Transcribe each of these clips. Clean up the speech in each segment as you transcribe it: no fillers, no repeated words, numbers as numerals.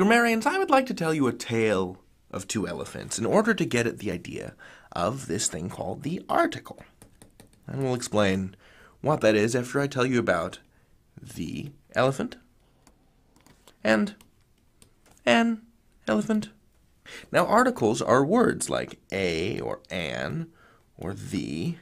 Grammarians, I would like to tell you a tale of two elephants in order to get at the idea of this thing called the article. And we'll explain what that is after I tell you about the elephant and an elephant. Now, articles are words like a or an or the,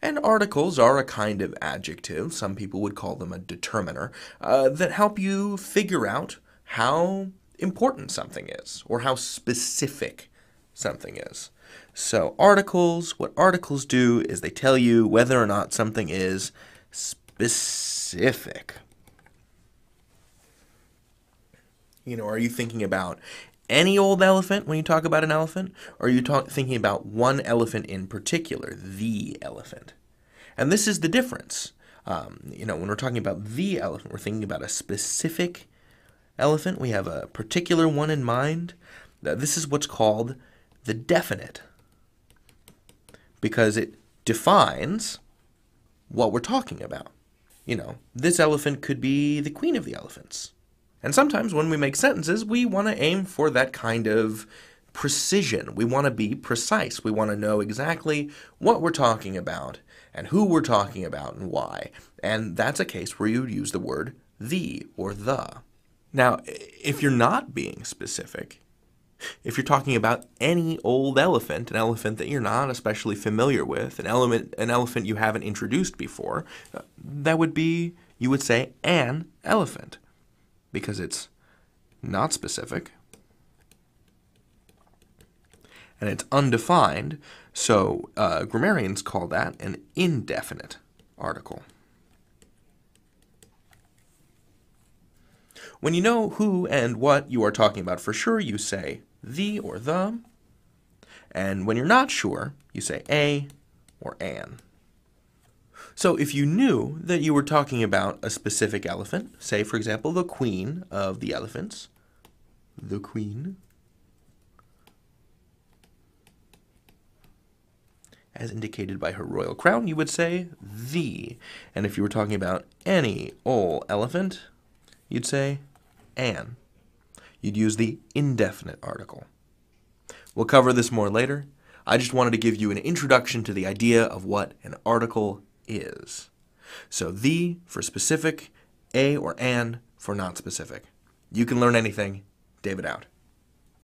and articles are a kind of adjective, some people would call them a determiner, that help you figure out how important something is or how specific something is. So articles, what articles do is they tell you whether or not something is specific. You know, are you thinking about any old elephant when you talk about an elephant? Or are you thinking about one elephant in particular, the elephant? And this is the difference. You know, when we're talking about the elephant, we're thinking about a specific elephant. We have a particular one in mind. This is what's called the definite, because it defines what we're talking about. You know, this elephant could be the queen of the elephants. And sometimes when we make sentences, we want to aim for that kind of precision. We want to be precise. We want to know exactly what we're talking about and who we're talking about and why. And that's a case where you would use the word the or the. Now, if you're not being specific, if you're talking about any old elephant, an elephant that you're not especially familiar with, an elephant you haven't introduced before, that would be, you would say, an elephant, because it's not specific and it's undefined, so grammarians call that an indefinite article. When you know who and what you are talking about for sure, you say the or the, and when you're not sure, you say a or an. So if you knew that you were talking about a specific elephant, say for example the queen of the elephants, the queen, as indicated by her royal crown, you would say the. And if you were talking about any old elephant, you'd say an. You'd use the indefinite article. We'll cover this more later. I just wanted to give you an introduction to the idea of what an article is. So the for specific, a or an for not specific. You can learn anything. David out.